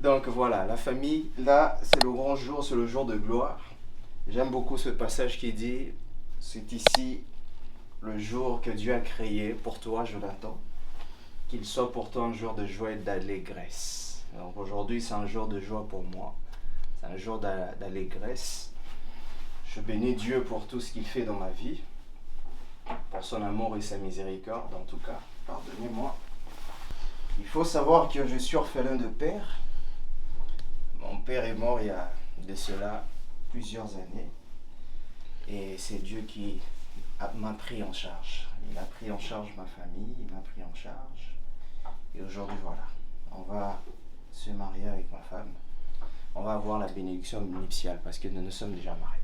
Donc voilà, la famille, là, c'est le grand jour, c'est le jour de gloire. J'aime beaucoup ce passage qui dit, c'est ici le jour que Dieu a créé pour toi, Jonathan, qu'il soit pour toi un jour de joie et d'allégresse. Donc aujourd'hui, c'est un jour de joie pour moi, c'est un jour d'allégresse. Je bénis Dieu pour tout ce qu'il fait dans ma vie, pour son amour et sa miséricorde, en tout cas, pardonnez-moi. Il faut savoir que je suis orphelin de père. Mon père est mort il y a de cela plusieurs années. Et c'est Dieu qui m'a pris en charge. Il a pris en charge ma famille, il m'a pris en charge. Et aujourd'hui, voilà, on va se marier avec ma femme. On va avoir la bénédiction nuptiale parce que nous nous sommes déjà mariés.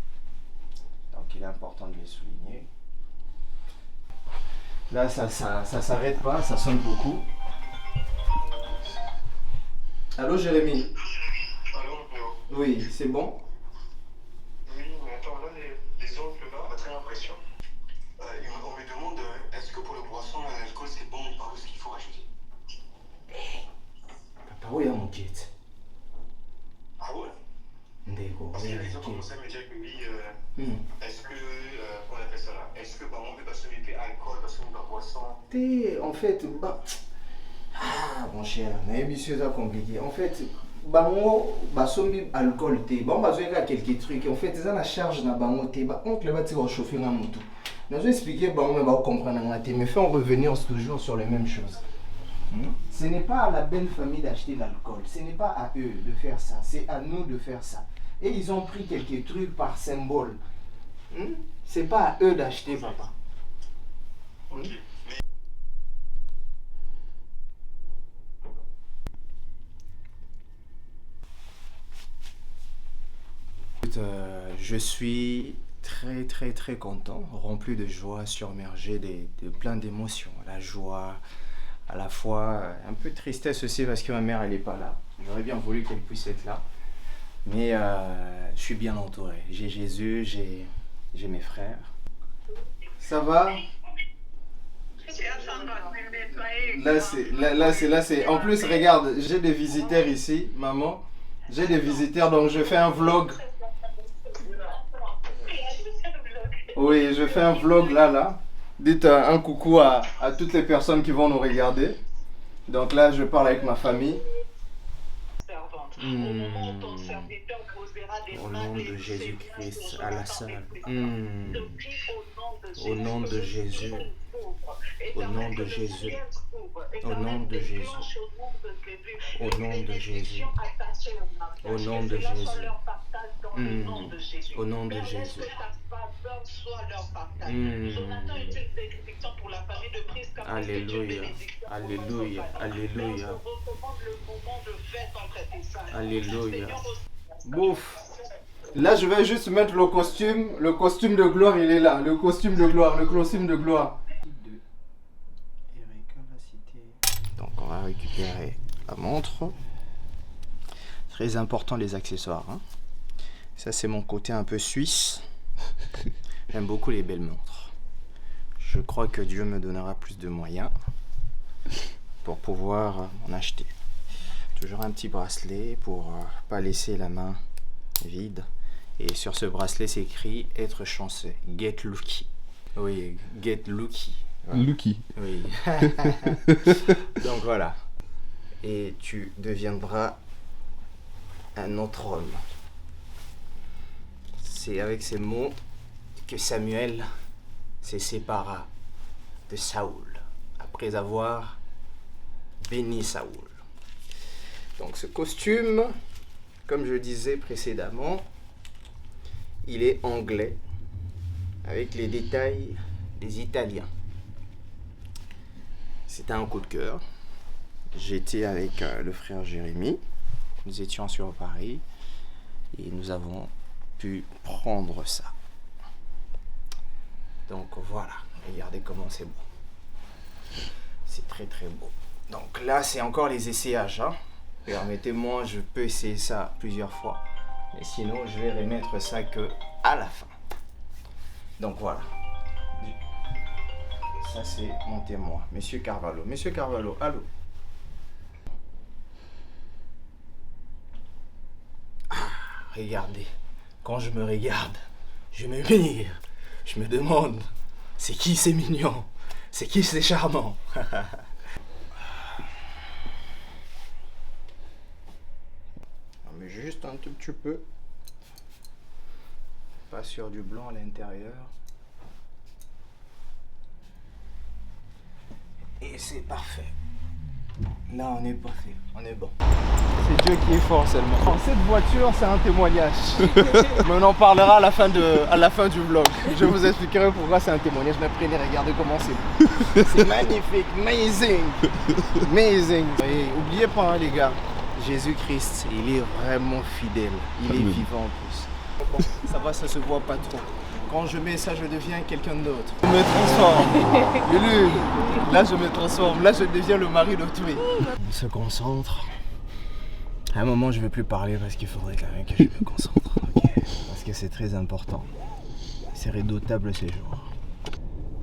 Donc il est important de le souligner. Là, ça s'arrête pas, ça sonne beaucoup. Allô, Jérémy? Allô, Léo. Oui, c'est bon? Oui, mais attends, là, les oncles, là, on a très l'impression. On me demande, est-ce que pour le boisson, l'alcool, c'est bon ou pas, ce qu'il faut rajouter? Papa, où est mon kit? Ah ouais? Ndeko, Parce où que est les gens mon kit? commencent à me dire que oui, est-ce que, comment on appelle ça là? Est-ce que, bah, on peut pas se mettre alcool, parce qu'on va boisson? En fait, mon cher, mais monsieur, c'est compliqué. En fait, bango, sombi alcool te, bon, quelques trucs. En fait, ça la charge na bango te, oncle va te chauffer na moto. Nous vais expliquer, bango, mais va comprendre na te, mais fait revenir toujours sur les mêmes choses. Ce n'est pas à la belle famille d'acheter l'alcool, ce n'est pas à eux de faire ça, c'est à nous de faire ça. Et ils ont pris quelques trucs par symbole. C'est pas à eux d'acheter, papa. Ok. Je suis très content, rempli de joie, submergé de plein d'émotions. La joie, à la fois un peu de tristesse aussi parce que ma mère elle n'est pas là. J'aurais bien voulu qu'elle puisse être là. Mais je suis bien entouré. J'ai Jésus, j'ai mes frères. Ça va? Là c'est. En plus regarde, j'ai des visiteurs ici, maman. J'ai des visiteurs donc je fais un vlog. Oui, je fais un vlog là. Dites un coucou à toutes les personnes qui vont nous regarder. Donc là, je parle avec ma famille. Au nom de Jésus-Christ, à la salle. Au nom de Jésus. Au nom de Jésus. Au nom de Jésus. Au nom de Jésus. Au nom de Jésus. Au nom de Jésus. Alléluia. Alléluia. Alléluia. Alléluia. Bouf. Là, je vais juste mettre le costume. Le costume de gloire, il est là. Le costume de gloire. Le costume de gloire. Donc, on va récupérer la montre. Très important, les accessoires. Ça, c'est mon côté un peu suisse. J'aime beaucoup les belles montres. Je crois que Dieu me donnera plus de moyens pour pouvoir en acheter. Toujours un petit bracelet pour pas laisser la main vide. Et sur ce bracelet, c'est écrit « Être chanceux ». Get lucky. Oui, get lucky. Voilà. Lucky. Oui. Donc voilà. Et tu deviendras un autre homme. C'est avec ces mots que Samuel se sépara de Saoul après avoir béni Saoul. Donc ce costume, comme je disais précédemment, il est anglais avec les détails des Italiens. C'était un coup de cœur. J'étais avec le frère Jérémy. Nous étions sur Paris et nous avons pu prendre ça. Donc voilà, regardez comment c'est beau. C'est très beau. Donc là, c'est encore les essayages. Permettez-moi, je peux essayer ça plusieurs fois. Mais sinon, je vais remettre ça que à la fin. Donc voilà. Ça, c'est mon témoin, Monsieur Carvalho. Monsieur Carvalho, allô? Regardez, quand je me regarde, je me mire, je me demande, c'est qui c'est mignon, c'est qui c'est charmant. Mais juste un tout petit peu, pas sur du blanc à l'intérieur. Et c'est parfait. Là, on est parfait, on est bon. C'est Dieu qui est fort seulement. Cette voiture, c'est un témoignage. Mais on en parlera à la fin du vlog. Je vous expliquerai pourquoi c'est un témoignage. Mais prenez, regardez comment c'est. C'est magnifique, amazing. Amazing. Et oubliez pas, hein, les gars, Jésus-Christ, il est vraiment fidèle. Il est vivant en plus. Bon, ça va, ça se voit pas trop. Quand je mets ça, je deviens quelqu'un d'autre. Je me transforme. Là, je me transforme. Là, je deviens le mari d'autrui. On se concentre. À un moment, je ne vais plus parler parce qu'il faudrait quand même que je me concentre. Okay. Parce que c'est très important. C'est redoutable ces jours.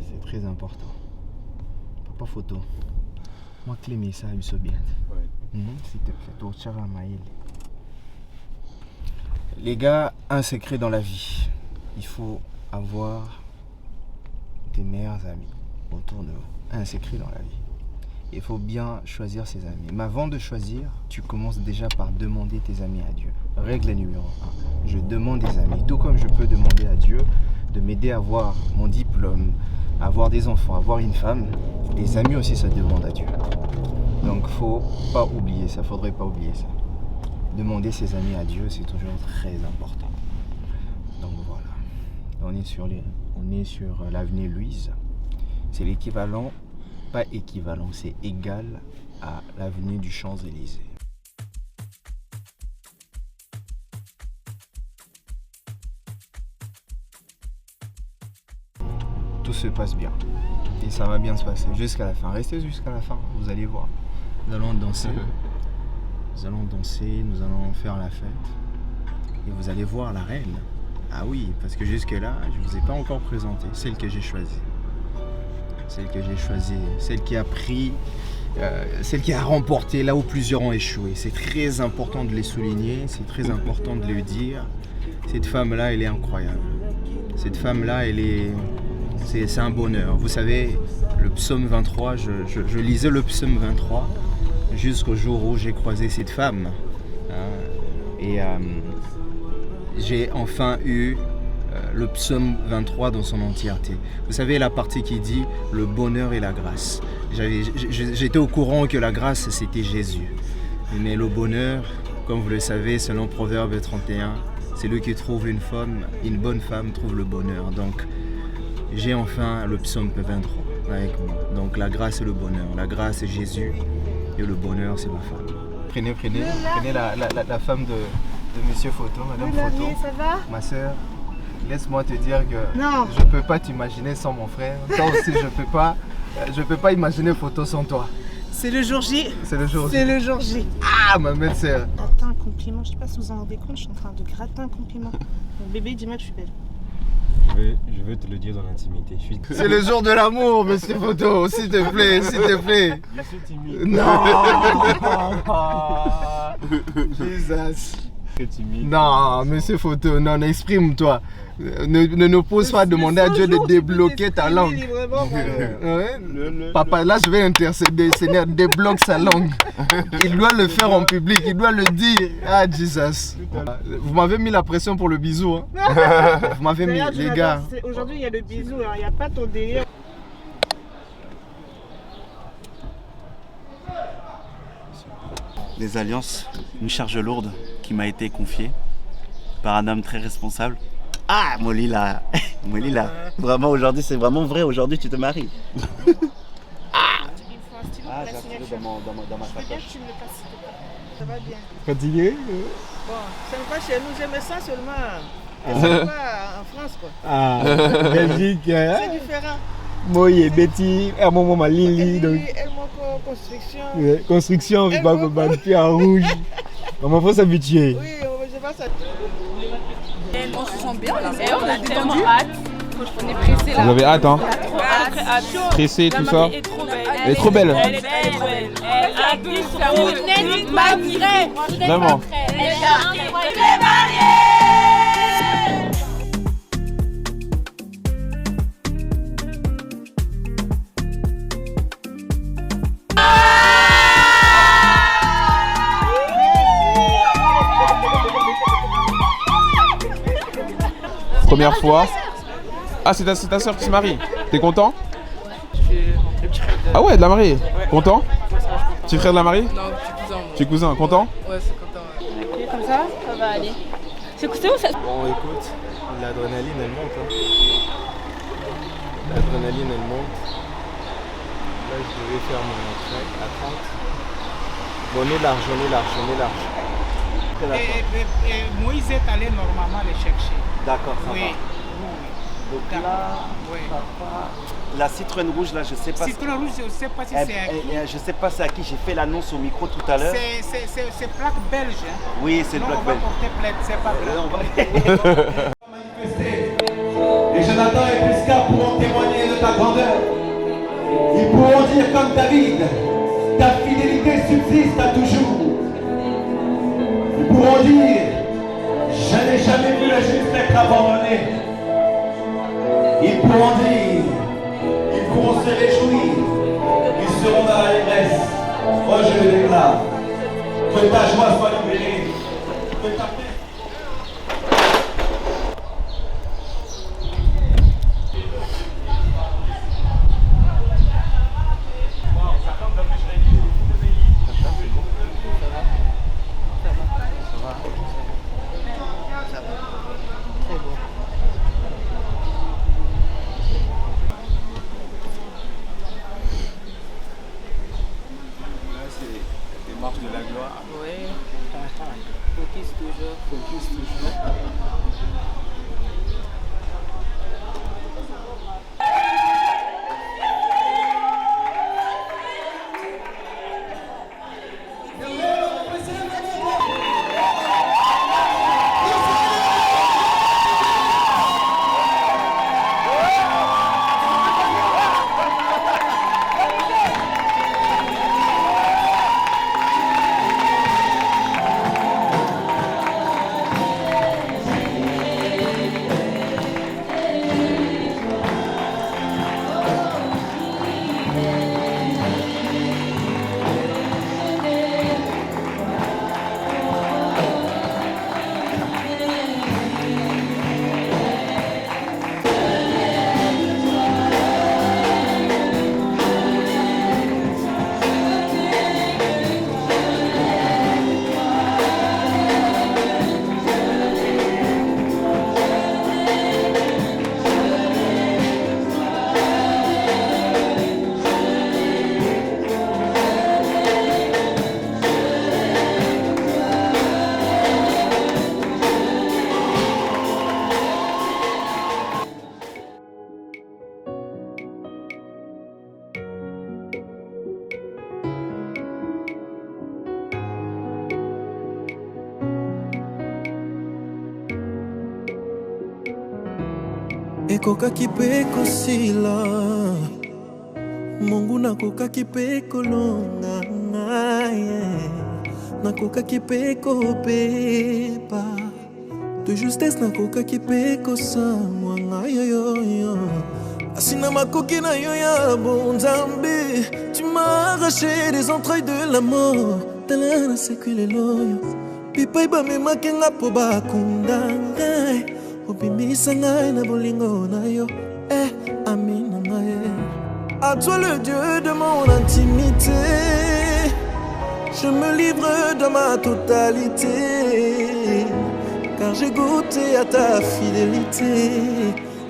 C'est très important. Papa photo. Moi, Clémy, ça, il se bien. S'il te plaît, toi, Charamaïl. Les gars, un secret dans la vie. Il faut avoir des meilleurs amis autour de vous. Un secret dans la vie. Il faut bien choisir ses amis. Mais avant de choisir, tu commences déjà par demander tes amis à Dieu. Règle numéro 1. Je demande des amis. Tout comme je peux demander à Dieu de m'aider à avoir mon diplôme, à avoir des enfants, à avoir une femme, les amis aussi, ça demande à Dieu. Donc, faut pas oublier ça. Faudrait pas oublier ça. Demander ses amis à Dieu, c'est toujours très important. Donc voilà. On est sur l'avenue Louise. C'est l'équivalent, pas équivalent, c'est égal à l'avenue du Champs-Élysées. Tout se passe bien. Et ça va bien se passer jusqu'à la fin. Restez jusqu'à la fin, vous allez voir. Nous allons danser. Nous allons danser, nous allons faire la fête. Et vous allez voir la reine. Ah oui, parce que jusque-là, je ne vous ai pas encore présenté celle que j'ai choisie. Celle que j'ai choisie, celle qui a pris, celle qui a remporté là où plusieurs ont échoué. C'est très important de les souligner, c'est très important de le dire. Cette femme-là, elle est incroyable. Cette femme-là, c'est un bonheur. Vous savez, le psaume 23, je lisais le psaume 23 jusqu'au jour où j'ai croisé cette femme. Et j'ai enfin eu le psaume 23 dans son entièreté. Vous savez la partie qui dit le bonheur et la grâce. J'étais au courant que la grâce c'était Jésus. Mais le bonheur, comme vous le savez, selon Proverbe 31, c'est lui qui trouve une bonne femme trouve le bonheur. Donc j'ai enfin le psaume 23 avec moi. Donc la grâce et le bonheur. La grâce c'est Jésus et le bonheur c'est ma femme. Prenez la femme de Monsieur Photo, Madame Photo. Ça va? Ma soeur, laisse-moi te dire que non. Je peux pas t'imaginer sans mon frère. Toi aussi, je peux pas imaginer Photo sans toi. C'est le jour J. C'est le jour J. C'est le jour J. Ah, ma belle sœur. Gratin un compliment, je sais pas si vous en rendez compte, je suis en train de gratter un compliment. Mon bébé, dis-moi que je suis belle. Je veux te le dire dans l'intimité. C'est le jour de l'amour, Monsieur Photo, s'il te plaît, s'il te plaît. Je suis timide. Non. Jesus. Timide. Non, Monsieur Photo, non, exprime-toi. Ne nous pose pas à demander à Dieu de débloquer ta langue. Papa, là je vais intercéder, Seigneur, débloque sa langue. Il doit le faire en public, il doit le dire. Ah, Jesus. Vous m'avez mis la pression pour le bisou. Hein. Vous m'avez mis, les gars. Aujourd'hui, il y a le bisou, alors il n'y a pas ton délire. Des alliances, une charge lourde qui m'a été confiée par un homme très responsable. Ah, Molly là, Molly là, vraiment aujourd'hui c'est vraiment vrai, aujourd'hui tu te maries. Il me faut un stylo pour la j'ai un stylo signature. dans ma Je veux bien sacoche. que tu me le passes, s'il te plaît. Ça va bien. Fatigué? Bon, ça ne pas chez nous, j'aime ça seulement. C'est pas en France, quoi. Ah, Belgique. C'est différent. Moi et Betty, et mon maman Lily. Et Donc, puis, elle m'a construction. construction, avec ma pied en rouge. On faut s'habituer. Oui, je sais pas ça. On se sent bien là. Et on a tellement hâte. On est pressé là. Vous avez hâte, hein? Trop hâte. Pressé, tout ça. Elle est trop belle. Elle est trop belle. Elle est belle. Elle a une magnifique. Vraiment. Elle est mariée. Première fois. Ah, c'est ta soeur qui se marie. T'es content? Ah ouais, de la mariée. Content? Petit frère de la mariée? Non, petit cousin. Petit cousin, content? Ouais, c'est content. Ok, comme ça va aller. C'est où ça? Bon, écoute, l'adrénaline elle monte. Hein. L'adrénaline elle monte. Là, je devais faire mon trek à 30. Bon, on est large. Et Moïse est allé normalement les chercher. D'accord, ça Oui. va. Donc là, Oui. la Citroën rouge, là, je sais pas. Citroën rouge, je ne sais pas si c'est à qui. Je sais pas c'est à qui. J'ai fait l'annonce au micro tout à l'heure. C'est plaque belge. Hein. Oui, c'est le Non, bloc on va belge. porter plainte, c'est pas grave. Et Jonathan et Prisca pourront témoigner de ta grandeur. Ils pourront dire comme David, ta fidélité subsiste à toujours. Ils pourront dire, je n'ai jamais vu le juste être abandonné. Ils pourront dire, ils pourront se réjouir, ils seront dans l'allégresse. Moi je le déclare, que ta joie soit libérée, que ta paix. Marche de la gloire. Oui. Focus toujours. ekokaki mpe kosila mongu nakokaki mpe kolonga ngai nakokaki mpe kopepa de justesse nakokaki mpe kosamwa ngai yoyoyo asi na makoki na yo ya bonzambe tu m'as arraché des entrailles de la mort tala na sekule loyo pipai bamemaki nga mpo bakunda ngai obimisa ngai na bolingo na yo amina ngai à toi le Dieu de mon intimité je me livre de ma totalité car j'ai goûté à ta fidélité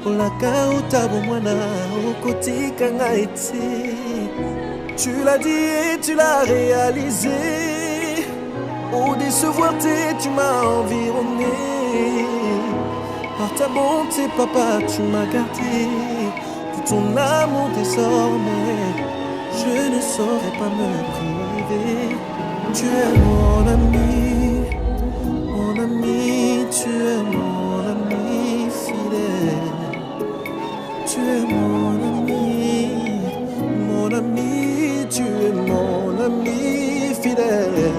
olaka otabomwana okotika ngai te tu l'as dit et tu l'as réalisé au décevoir tu m'as environné. Par ta bonté, papa, tu m'as gardé. Tout ton amour désormais, je ne saurais pas me priver. Tu es mon ami, tu es mon ami fidèle. Tu es mon ami, tu es mon ami fidèle.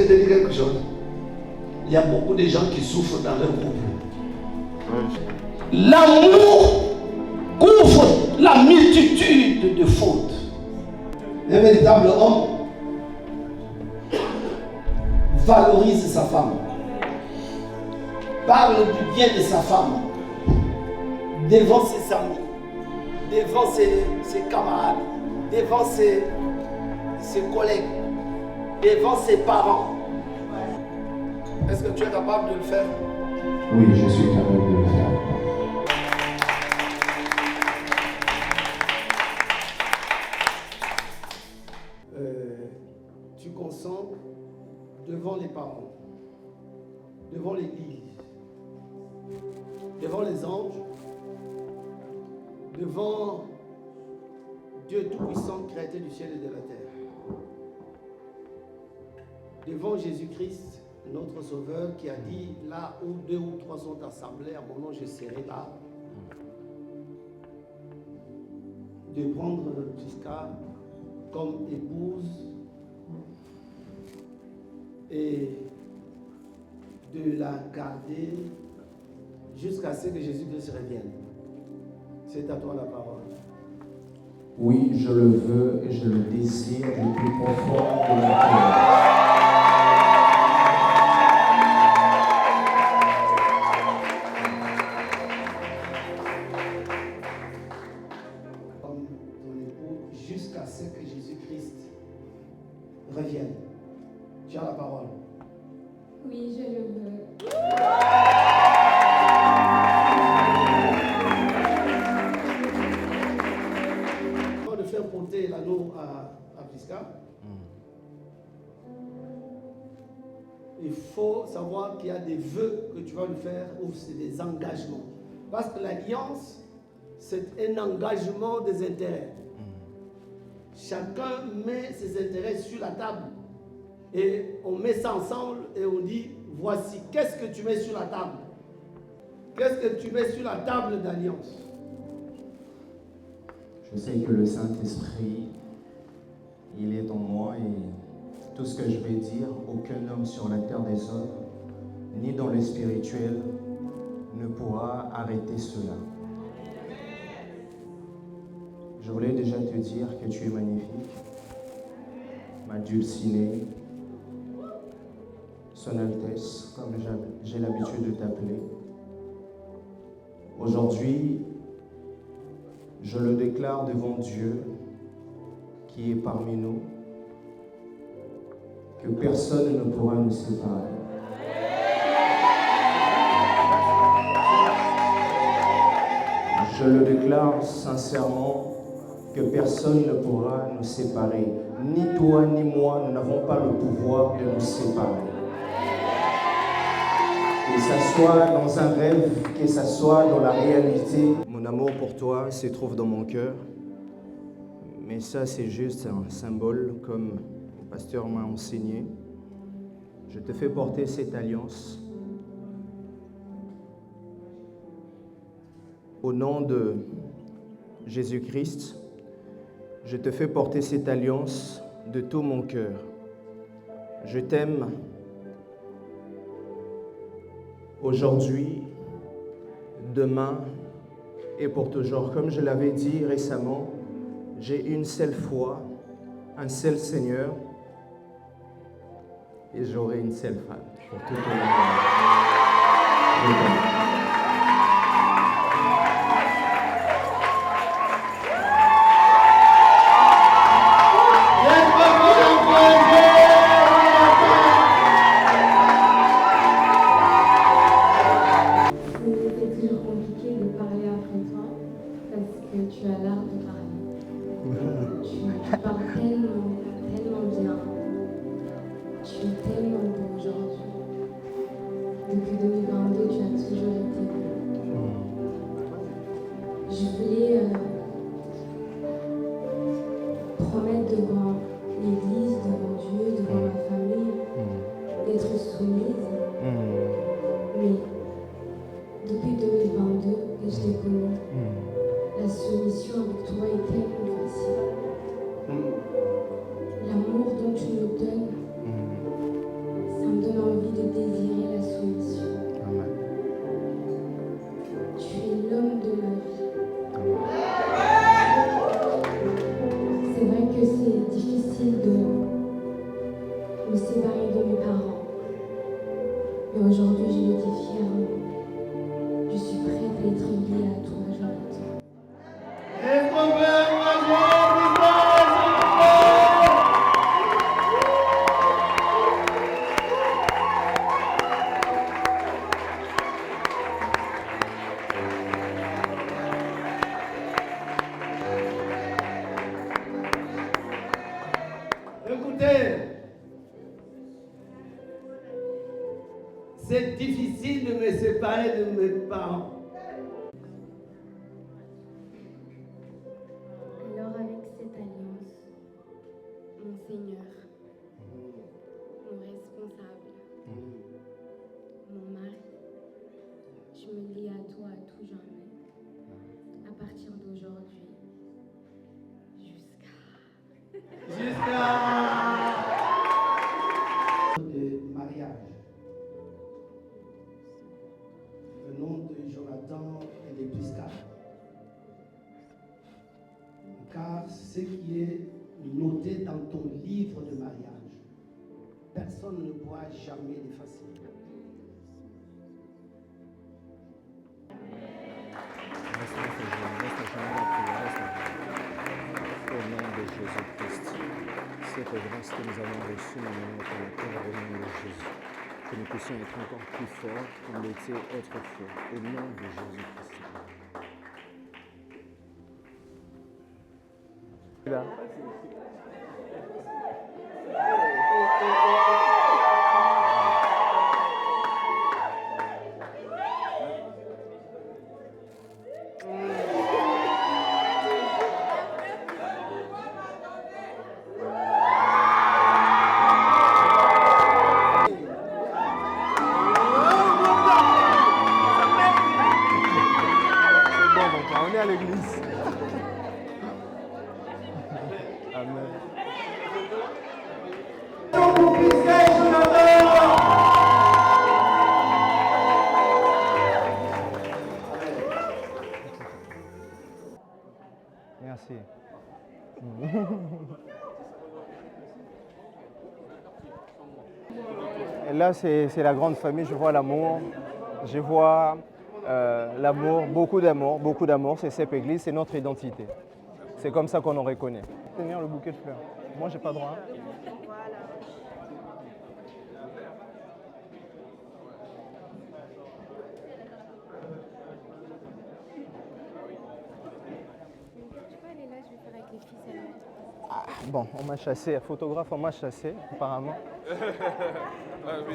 je te dis quelque chose. Il y a beaucoup de gens qui souffrent dans leur couple. L'amour couvre la multitude de fautes. Un véritable homme valorise sa femme, parle du bien de sa femme devant ses amis, devant ses camarades, devant ses collègues, devant ses parents. Est-ce que tu es capable de le faire? Oui, je suis capable de le faire. Tu consens devant les parents, devant l'Église, devant les anges, devant Dieu Tout-Puissant, Créateur du ciel et de la terre, devant Jésus-Christ, notre Sauveur, qui a dit, là où 2 ou 3 sont assemblés, à mon nom je serai là, de prendre Prisca comme épouse et de la garder jusqu'à ce que Jésus-Christ revienne. C'est à toi la parole. Oui, je le veux et je le désire du plus profond de mon cœur. Comme ton époux jusqu'à ce que Jésus-Christ revienne. Tu as la parole. Oui, je le veux. Avant de faire porter l'anneau à Prisca, il faut savoir qu'il y a des vœux que tu vas lui faire ou c'est des engagements. Parce que l'alliance, c'est un engagement des intérêts. Chacun met ses intérêts sur la table. Et on met ça ensemble et on dit, voici, qu'est-ce que tu mets sur la table? Qu'est-ce que tu mets sur la table d'alliance? Je sais que le Saint-Esprit, il est en moi et tout ce que je vais dire, aucun homme sur la terre des hommes, ni dans le spirituel, ne pourra arrêter cela. Je voulais déjà te dire que tu es magnifique, ma dulcinée, Son Altesse, comme j'ai l'habitude de t'appeler. Aujourd'hui, je le déclare devant Dieu qui est parmi nous, que personne ne pourra nous séparer. Je le déclare sincèrement que personne ne pourra nous séparer. Ni toi ni moi, nous n'avons pas le pouvoir de nous séparer. Que ça soit dans un rêve, que ça soit dans la réalité. Mon amour pour toi se trouve dans mon cœur. Mais ça, c'est juste un symbole, comme le pasteur m'a enseigné. Je te fais porter cette alliance. Au nom de Jésus-Christ, je te fais porter cette alliance de tout mon cœur. Je t'aime aujourd'hui, demain et pour toujours. Comme je l'avais dit récemment, j'ai une seule foi, un seul Seigneur et j'aurai une seule femme pour toute la vie. de désirer la soumission. Amen. Tu es l'homme de ma vie. C'est vrai que c'est difficile de me séparer de mes parents. Mais aujourd'hui, je le dis fièrement. Je suis prête à être liée à toi, Jonathan. Écoutez, c'est difficile de me séparer de mes parents. Alors avec cette alliance, mon Seigneur, mon responsable, mon mari, je me lie à toi à tout jamais, à partir d'aujourd'hui, de mariage. Le nom de Jonathan et de Prisca. Car ce qui est noté dans ton livre de mariage, personne ne pourra jamais l'effacer. Au nom de Jésus-Christ, cette grâce que nous avons reçue, nous allons être au cœur au nom de Jésus. Que nous puissions être encore plus forts qu'on l'était autrefois. Au nom de Jésus-Christ. Là. On est à l'église. Amen. Merci. Et là, c'est la grande famille. Je vois l'amour. Je vois l'amour, beaucoup d'amour. C'est cette église, c'est notre identité. C'est comme ça qu'on nous reconnaît. Tenir le bouquet de fleurs. Moi, j'ai pas droit. Bon, on m'a chassé, photographe, on m'a chassé, apparemment.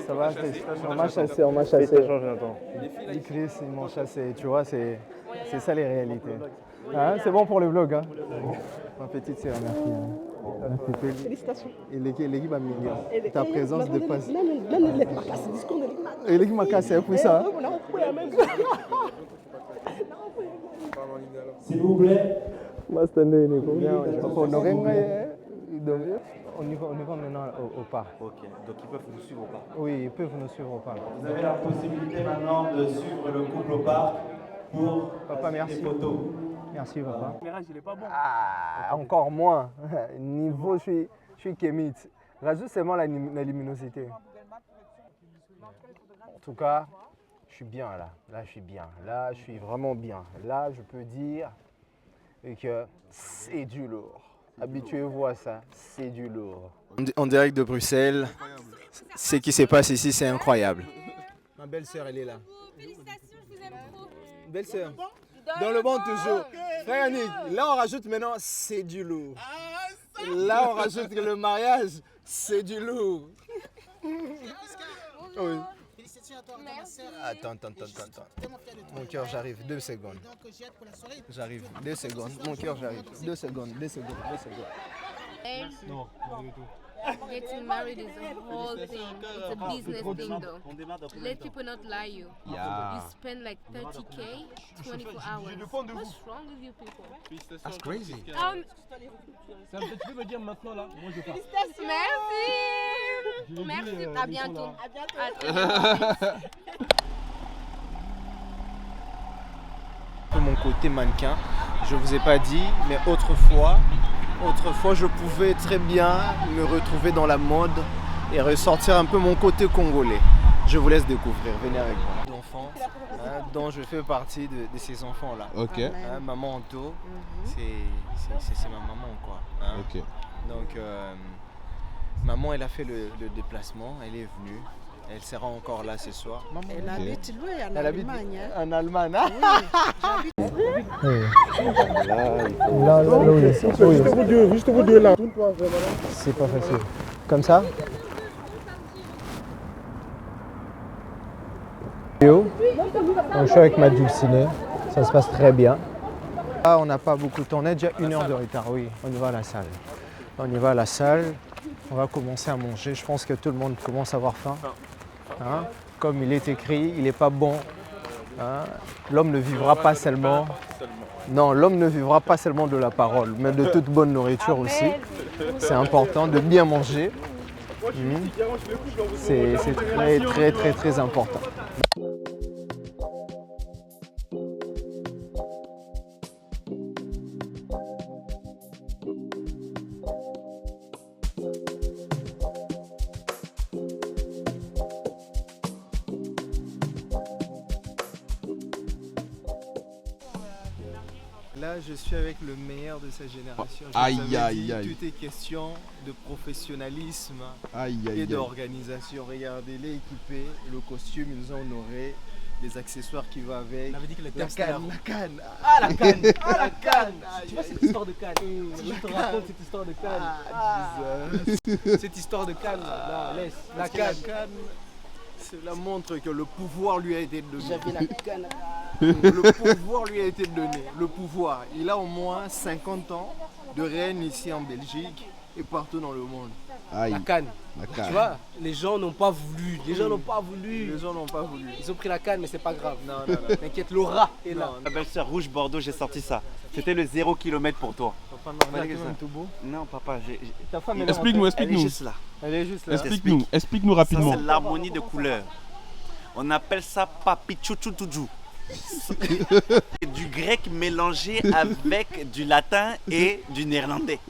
Ça va, on m'a chassé. Dis Chris, ils m'ont chassé, tu vois, c'est ça les réalités. Hein, c'est bon pour le vlog, hein. Ma petite sœur, merci. Félicitations. Et l'équipe a mis ta présence dépasse. Et l'équipe m'a cassé pour ça. S'il vous plaît. On y va maintenant au parc. Ok, donc ils peuvent nous suivre au parc. Oui, ils peuvent nous suivre au parc. Vous avez la possibilité maintenant de suivre le couple au parc pour papa, merci. des photos. Merci papa. L'éclairage, il est pas bon. Ah, encore moins. Niveau, je suis kémite. Rajoute seulement la luminosité. En tout cas, je suis bien là. Là, je suis bien. Là, je suis vraiment bien. Là, je peux dire que c'est du lourd. Habituez-vous à ça, c'est du lourd. En direct de Bruxelles, ce qui se passe ici, c'est incroyable. Ma belle-sœur, elle est là. Félicitations, je vous aime trop. Belle-sœur, dans le bon toujours. Frère Yannick, là on rajoute maintenant, c'est du lourd. Là on rajoute que le mariage, c'est du lourd. Oui. Félicitations à toi, ma sœur. Attends. Mon cœur, j'arrive, 2 secondes. J'arrive, 2 secondes. Mon cœur, j'arrive. 2 secondes. Non, pas du tout. Getting married is a whole thing. It's a business thing though. Let people not lie you. Yeah. You spend like 30K, 24 hours. What's wrong with you people? That's crazy. Ça me fait me dire maintenant là, moi je pars. Merci. Merci, à bientôt. Mon côté mannequin, je vous ai pas dit, mais autrefois, je pouvais très bien me retrouver dans la mode et ressortir un peu mon côté congolais. Je vous laisse découvrir, venez avec moi. L'enfant, dont je fais partie de ces enfants-là. Ok. Maman Anto, c'est ma maman, quoi. Ok. Donc, maman, elle a fait le déplacement, elle est venue. Elle sera encore là ce soir. Elle habite loin, en Allemagne. En Allemagne, hein? Oui, juste vous deux là. C'est pas facile. Comme ça? Donc, je suis avec ma dulcinée, ça se passe très bien. Là, on n'a pas beaucoup de temps, on a déjà 1 heure de retard, oui. On y va à la salle. On y va à la salle, on va commencer à manger. Je pense que tout le monde commence à avoir faim. Hein? Comme il est écrit, il n'est pas bon. Hein? L'homme ne vivra pas seulement. Non, l'homme ne vivra pas seulement de la parole, mais de toute bonne nourriture aussi. C'est important de bien manger. C'est très important. Là, je suis avec le meilleur de sa génération. Tout est question de professionnalisme et d'organisation. Regardez, il est équipé, le costume, ils nous ont honoré, les accessoires qui vont avec. On avait dit que la canne. Ah, la canne. Ah, la canne. Tu vois cette histoire de canne. Je te raconte cette histoire de canne. Cette histoire de canne, là, laisse. La canne. Cela montre que le pouvoir lui a été donné. J'avais la canne. Le pouvoir lui a été donné. Le pouvoir. Il a au moins 50 ans de règne ici en Belgique et partout dans le monde. La canne. Tu vois, les gens n'ont pas voulu. Les gens n'ont pas voulu. Ils ont pris la canne, mais c'est pas grave. Non. T'inquiète, Laura est là. Ma belle-sœur Rouge Bordeaux, j'ai sorti ça. C'était le 0 km pour toi. Non, papa, ta femme explique-nous. Elle est juste là. Explique-nous rapidement. Ça, c'est l'harmonie de couleurs. On appelle ça papi chouchoutoudjou. C'est du grec mélangé avec du latin et du néerlandais.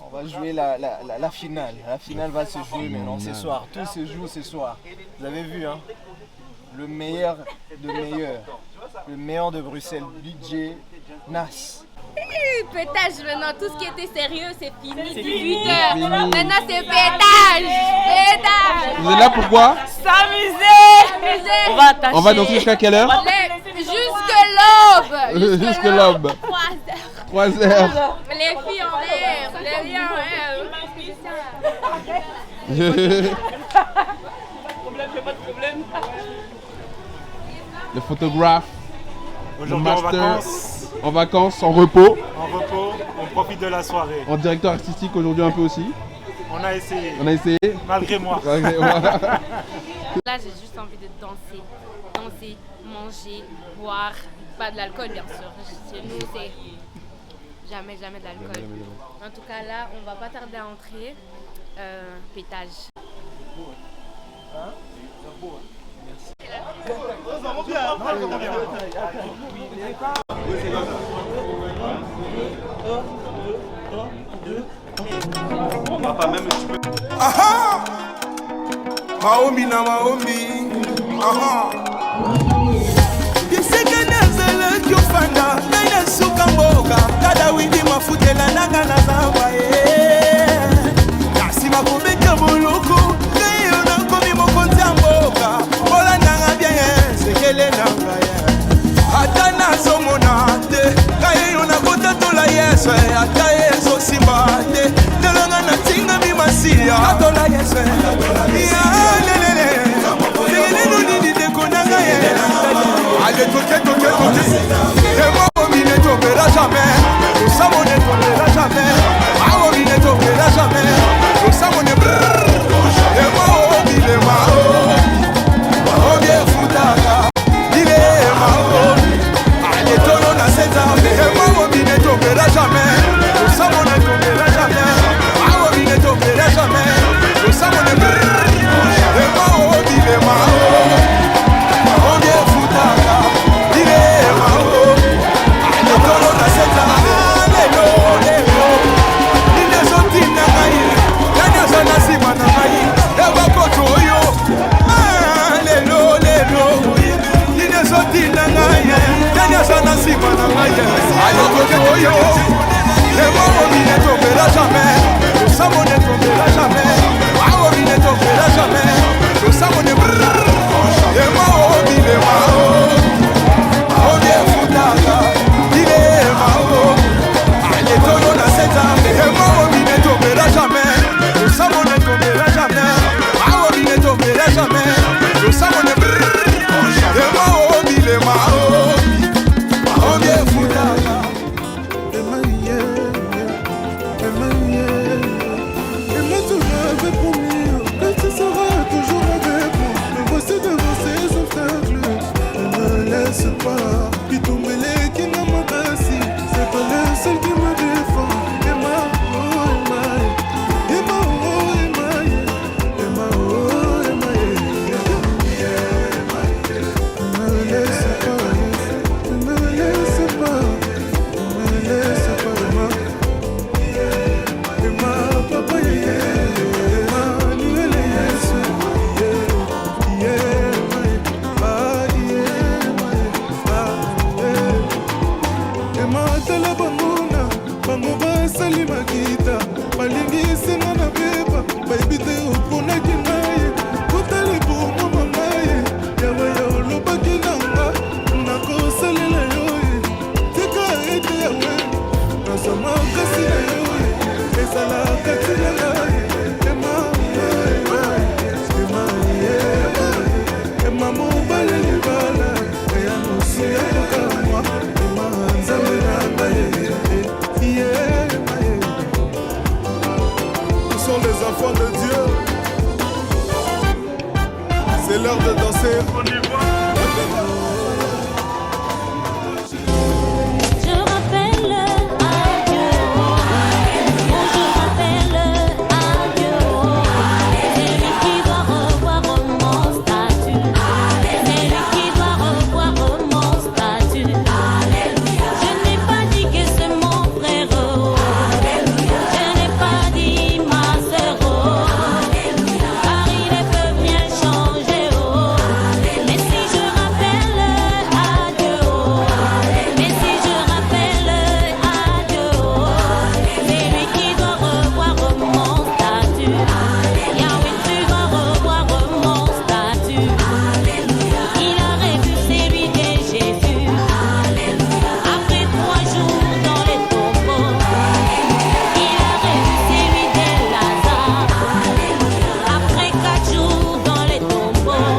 On va jouer la finale. La finale va se jouer maintenant ce soir. Tout se joue ce soir. Vous avez vu, hein? Le meilleur de meilleur. Le meilleur de Bruxelles, DJ Nas. Pétage maintenant, tout ce qui était sérieux c'est fini, 18h. Maintenant c'est pétage. Vous êtes là pourquoi? S'amuser. On va danser jusqu'à quelle heure? Jusque l'aube. 3 heures. Les filles en l'air, les filles en l'air. Le photographe. Aujourd'hui en vacances, en repos. En repos, on profite de la soirée. En directeur artistique aujourd'hui un peu aussi. On a essayé. Malgré moi. Là j'ai juste envie de danser, manger, boire. Pas de l'alcool bien sûr. Chez nous c'est jamais de l'alcool. En tout cas là on va pas tarder à entrer. Pétage. Papa, même tu peux. Aha! Maomi na Maomi. Aha! Isekenezele kyofanda nene suka mboka dada windi mafutela nanga na zamba nasima kobeta boloko leyo nakomi mokonzi ya mboka mbola nanga bien sekele nanga ata nazomona te kayeyo nakotatola yesu ata ezosimba te telanga natingami masiya atola yesu yalelele sekeleno nini tekonanga ye allez toke et moi au milieu tombera jamais, tout ça mon ne tombera jamais. basali makita balingi esenga na beba bayebi te oponaki ngai kotali bomo mama ye yawe ya olobaki nanga nakosalela yo ye tika ete yawe nazwa kasi na yo ye ezalaka tina ngai ema mobali libala eya mosi ya kokamwa ema nzambe na ngai Nous sommes les enfants de Dieu. C'est l'heure de danser. On y va. Je rappelle à Dieu. Je rappelle à Dieu. C'est lui qui doit revoir mon statut. C'est lui qui doit revoir mon statut. Je n'ai pas dit que c'est mon frère. Je n'ai pas dit ma sœur. Car il peut bien changer. Mais si je rappelle à Dieu, mais si je rappelle à Dieu, c'est lui qui doit revoir mon statut. Yahweh, tu dois revoir mon statut. Il a revu celui de Jésus. Après 3 jours dans les tombeaux, il a revu celui de Lazare. Après 4 jours dans les tombeaux,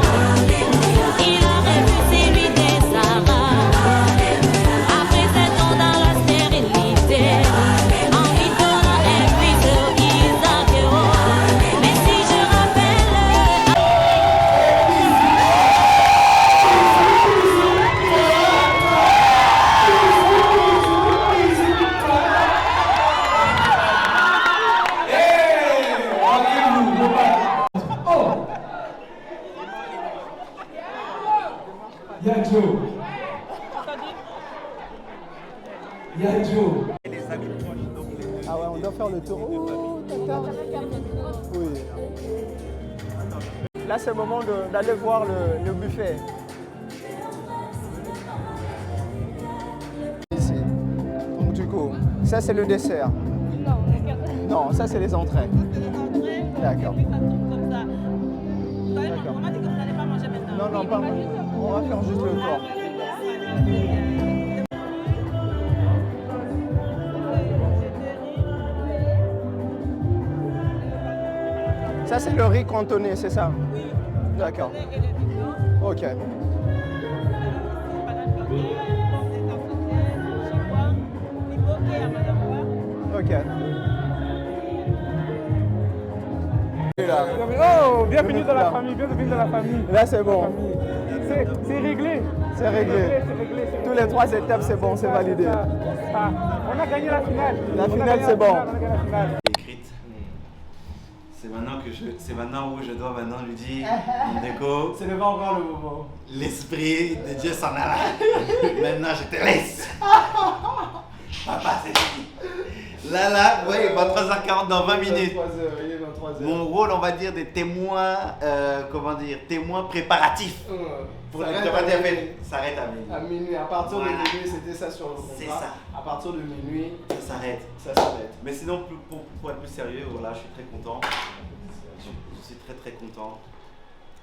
il a revu celui de Sarah. Après 7 ans dans la stérilité, en lui donnant un fils Isaac. Mais si je rappelle Yadjo. Yadjo. Ah ouais, on doit faire le tour. Oh, tata. Oui. Là, c'est le moment d'aller voir le buffet. Ici. Donc du coup, ça c'est le dessert. Non, ça c'est les entrées. D'accord. D'accord. Non, non, pas. On va faire juste le corps. Ça c'est le riz cantonné, c'est ça? Oui. D'accord. Ok. Ok. Oh, bienvenue dans la famille, bienvenue dans la famille. Là c'est bon. C'est réglé. C'est réglé. Tous les 3 étapes c'est bon, c'est validé. Ah, on a gagné la finale. La finale c'est bon. Écrite. C'est maintenant où je dois maintenant lui dire, mon déco. C'est pas encore le moment. L'esprit de Dieu s'en a. Maintenant je te laisse. Papa, c'est fini. Là, oui, 23h40 dans 20 minutes. 23h. Mon rôle, on va dire, des témoins, témoins préparatifs. Pour le s'arrête à minuit. À minuit, à partir de minuit, c'était ça sur le contrat. C'est ça. À partir de minuit, ça s'arrête. Ça s'arrête. Mais sinon, pour être plus sérieux, voilà, je suis très content. Je suis très content.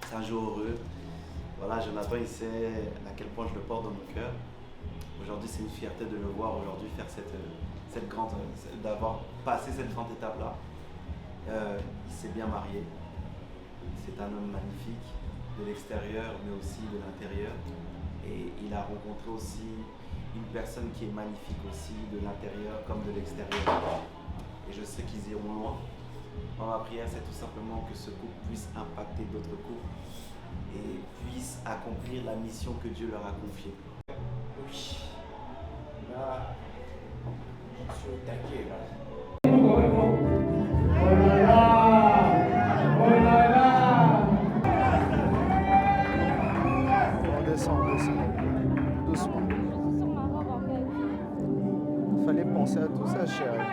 C'est un jour heureux. Voilà, Jonathan, il sait à quel point je le porte dans mon cœur. Aujourd'hui, c'est une fierté de le voir aujourd'hui faire d'avoir passé cette grande étape-là. Il s'est bien marié. C'est un homme magnifique de l'extérieur, mais aussi de l'intérieur. Et il a rencontré aussi une personne qui est magnifique aussi de l'intérieur comme de l'extérieur. Et je sais qu'ils iront loin. Ma prière, c'est tout simplement que ce couple puisse impacter d'autres couples et puisse accomplir la mission que Dieu leur a confiée. Oui. Là, je suis au taquet là. On descend. Doucement. Il fallait penser à tout ça, chérie.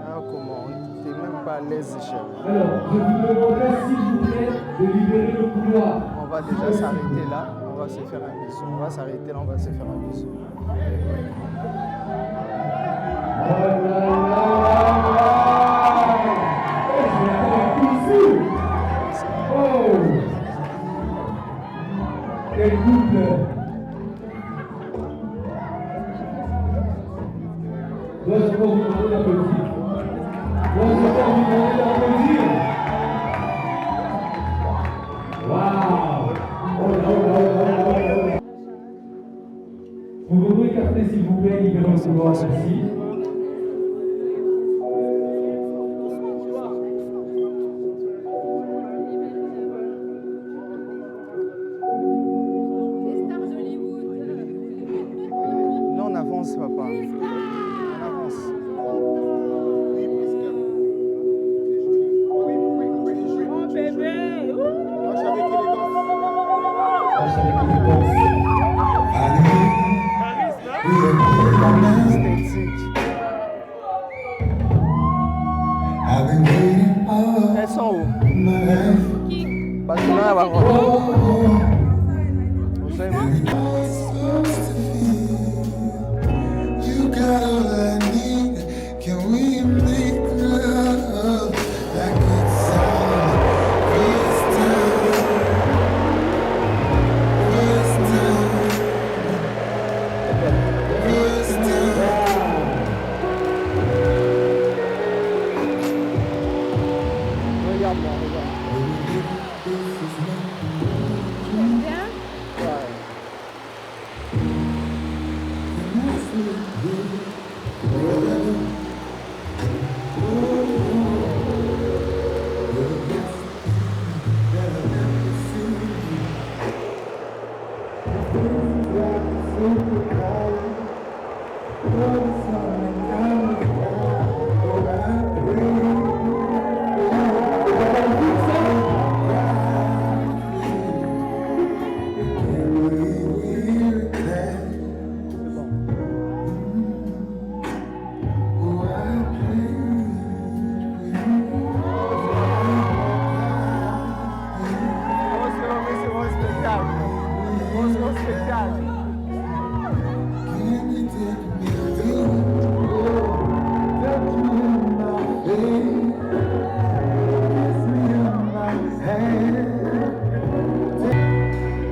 Ah, comment? T'es même pas à l'aise, chérie. Alors, je vous demanderai s'il vous plaît de libérer le couloir. On va déjà s'arrêter là. On va se faire un bisou. On va s'arrêter là, on va se faire un bisou. Dois-je encore vous demander d'applaudir? Dois-je encore vous demander d'applaudir? Waouh! Oh là, oh là, oh là, oh là. Pouvez-vous écarter s'il vous plaît, libérez le couloir, merci. Non, on avance, papa. On avance. Oh bébé! Marche avec élégance. Elles sont où? Parce que là, elle va voir. You got all I need. Can we make love like it's our first time? First time. First time. Regarde-moi, regarde.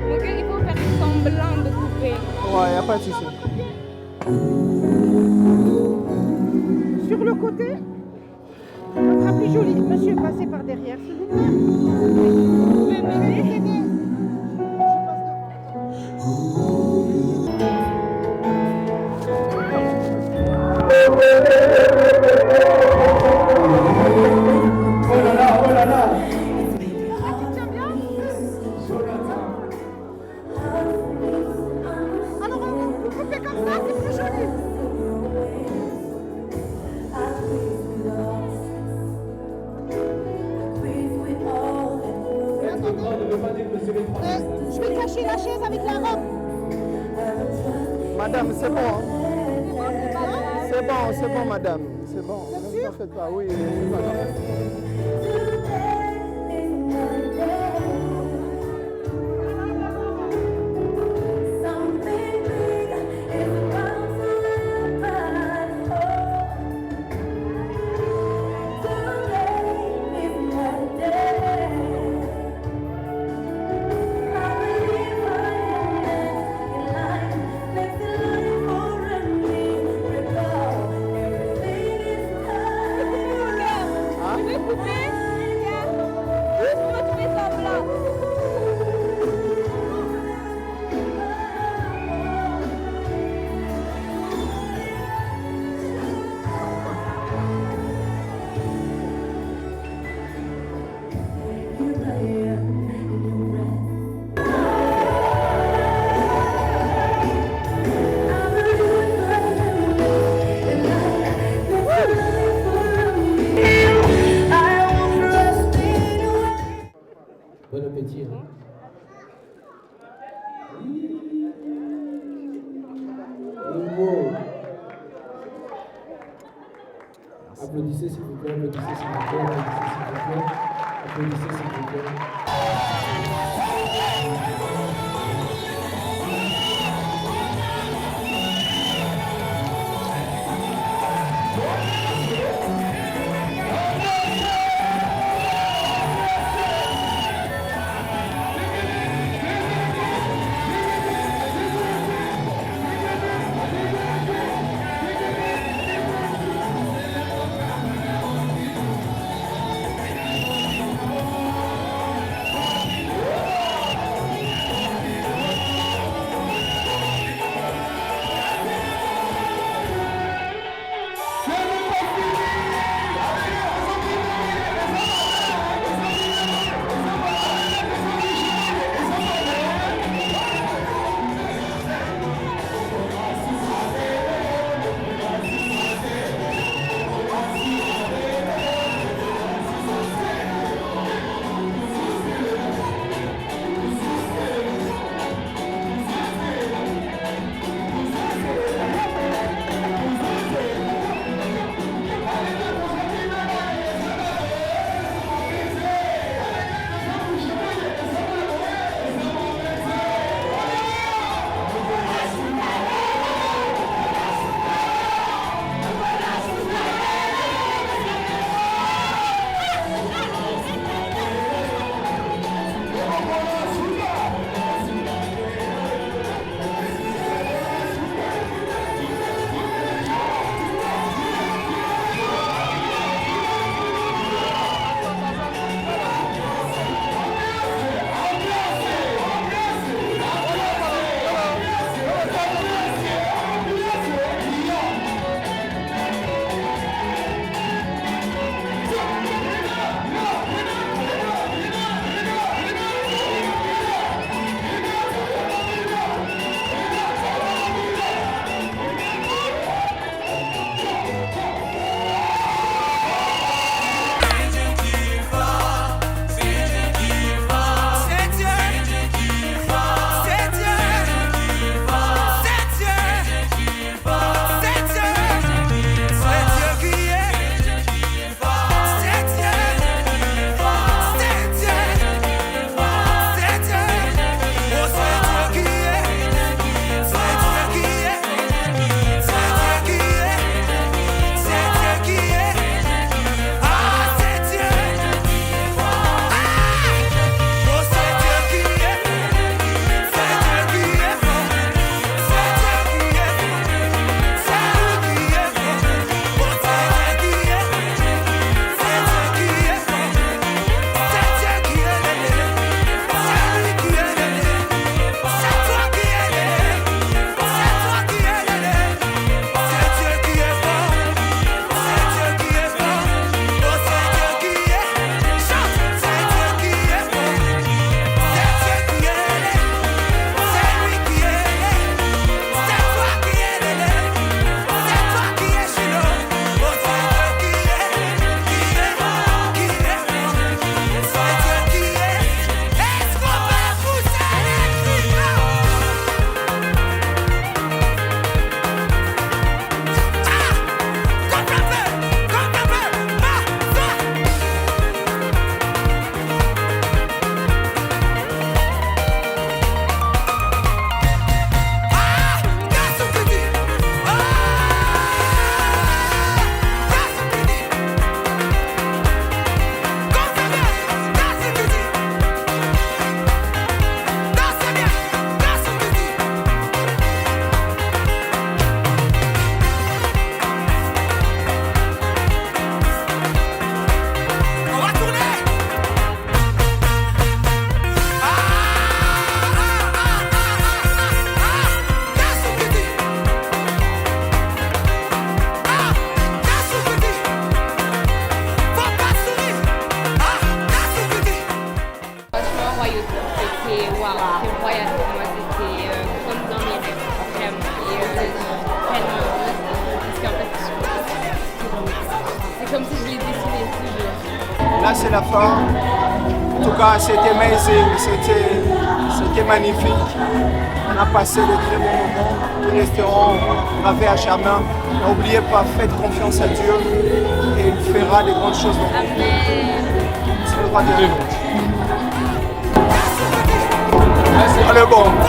Donc il faut faire semblant de couper. Ouais, y a pas de souci. Sur le côté, ça sera plus joli. Monsieur, passez par derrière, s'il vous plaît. Oh là là, oh là là. Alors, vous coupez comme ça, c'est plus joli. Je vais cacher la chaise avec la robe. Madame, c'est bon. Hein? C'est bon, madame. C'est bon. Ne t'en faites pas, oui, c'est pas grave. Bon appétit. Hein. Wow. Applaudissez s'il vous plaît, applaudissez s'il vous plaît, applaudissez s'il vous plaît. là c'est la fin. En tout cas, c'était amazing, c'était magnifique. On a passé de très bons moments. Ils resteront gravés à jamais. N'oubliez pas, faites confiance à Dieu et il fera des grandes choses dans vous. C'est le roi des Allez, bon.